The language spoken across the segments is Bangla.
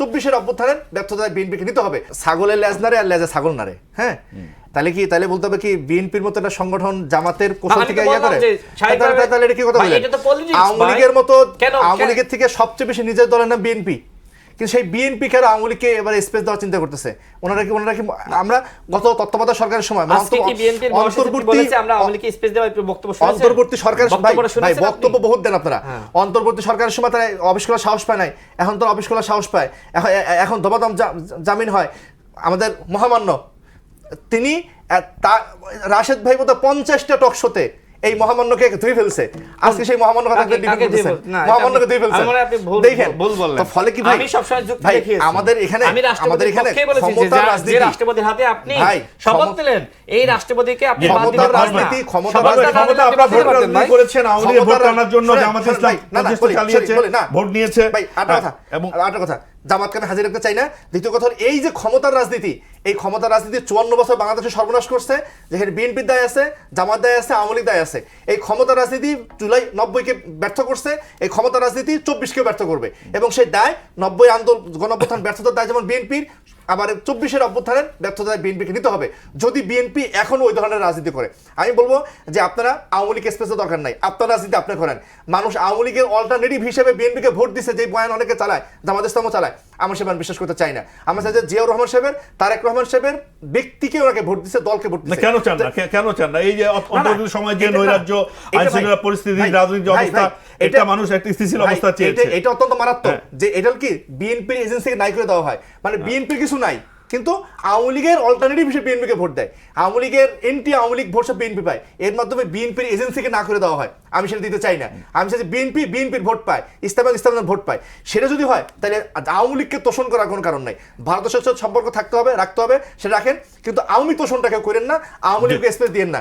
24-এর অভ্যুত্থানের ব্যর্থতায় বিএনপিকে নিতে হবে। ছাগলের লেজ নাড়ে আর লেজে ছাগল নাড়ে। হ্যাঁ, তাহলে বলতে হবে কি বিএনপির মতো একটা সংগঠন জামাতের কোষাল থেকে ইয়া করে, তাহলে এটা কি কথা বলেন? আওয়ামী লীগের মতো, আওয়ামী লীগের থেকে সবচেয়ে বেশি নিজের দলের নাম বিএনপি, কিন্তু সেই বিএনপি কেন আওয়ামী লীগকে এবার স্পেস দেওয়ার চিন্তা করতেছে? ওনারা কি আমরা গত তত্ত্বাবধায়ক সরকারের সময় অন্তর্বর্তী সরকারের ভাই বক্তব্য বহুত দেন আপনারা। অন্তর্বর্তী সরকারের সময় তারা অফিস খোলার সাহস পায় নাই, এখন তো অফিস খোলার সাহস পায়, এখন দমাদম জামিন হয়। আমাদের মহামান্য তিনি রাশেদ ভাই মতো 50টা টক শোতে এই মহামান্যকে ধুই ফেলছে। আজকে সেই মহামান্য কথা মহামান্যকে ধুই ফেলছে। দেখেন তো ফলে কি ভাই, আমি সবসময় যুক্তি দেখিয়েছি আমাদের এখানে ক্ষমতার রাজনীতি, রাষ্ট্রপতির হাতে আপনি শপথ নিলেন, এই রাষ্ট্রপতিকে আপনি ক্ষমতার রাজনীতি, ক্ষমতা আপনারা ভোট করেছেন, আওয়ামী লীগ ভোট আনার জন্য জামাত ইসলাম প্রচেষ্টা চালিয়েছে, ভোট নিয়েছে। ভাই আরেকটা কথা, জামাতকে আমি হাজির রাখতে চাই না। দ্বিতীয় কথা, এই যে ক্ষমতার রাজনীতি, এই ক্ষমতার রাজনীতি 54 বছর বাংলাদেশে সর্বনাশ করছে, যেখানে বিএনপির দায় আছে, জামাত দায় আছে, আওয়ামী লীগ দায় আছে। এই ক্ষমতার রাজনীতি জুলাই 90-কে ব্যর্থ করছে, এই ক্ষমতার রাজনীতি 24-কেও ব্যর্থ করবে, এবং সেই দায় 90 আন্দোলন গণঅভ্যুত্থান ব্যর্থতার দায় যেমন বিএনপির, আবার 24-এর অভ্যুত্থানের ব্যর্থতায় বিএনপিকে নিতে হবে যদি বিএনপি এখনো ওই ধরনের রাজনীতি করে। আমি বলবো যে আপনারা আওয়ামী লীগ স্পেসের দরকার নাই, আপনার রাজনীতি আপনি করেন। মানুষ আওয়ামী লীগের অল্টারনেটিভ হিসেবে বিএনপিকে ভোট দিচ্ছে, যে বয়ান অনেকে চালায়, জামাত ইসলামও চালায়, আমরা সে বিশ্বাস করতে চাই না। আমরা চাই যে জিয়াউর রহমান সাহেবের, তারেক রহমান সাহেবের ব্যক্তিকে ওনাকে ভোট দিচ্ছে, দলকে ভোট দিচ্ছে। কেন চান না? এই যে অন্তর্বর্তী সময় যে নৈরাজ্য, আইনশৃঙ্খলা পরিস্থিতি, রাজনৈতিক অবস্থা, এটা মানুষ একটা স্থিতিশীল অবস্থা চেয়েছে। এটা অত্যন্ত মারাত্মক যে এটা কি বিএনপির এজেন্সিকে নাই করে দেওয়া হয়, মানে বিএনপির কিছু নাই, কিন্তু আওয়ামী লীগের অল্টারনেটিভ হিসেবে বিএনপিকে ভোট দেয়। আওয়ামী লীগের এন্টি আওয়ামী লীগ ভোট সব বিএনপি পায়, এর মাধ্যমে বিএনপির এজেন্সিকে না করে দেওয়া হয়। আমি সেটা দিতে চাই না। আমি চাই যে বিএনপির ভোট পায়, ইসলামের ভোট পায়। সেটা যদি হয় তাহলে আওয়ামী লীগকে তোষণ করার কোনো কারণ নাই। ভারতের সাথে সম্পর্ক রাখতে হবে, সেটা রাখেন, কিন্তু আওয়ামী তোষণটা কেউ করেন না, আওয়ামী লীগকে স্পেস দিয়েন না।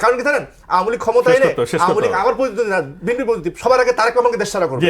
কারণ কি জানেন, আওয়ামী লীগ ক্ষমতা এলে আওয়ামী লীগ আমার প্রতিদ্বন্দ্বী না, বিএনপির প্রতিদ্বন্দ্বী, সবার আগে তারেক রহমানকে দেশ ছাড়া করবে।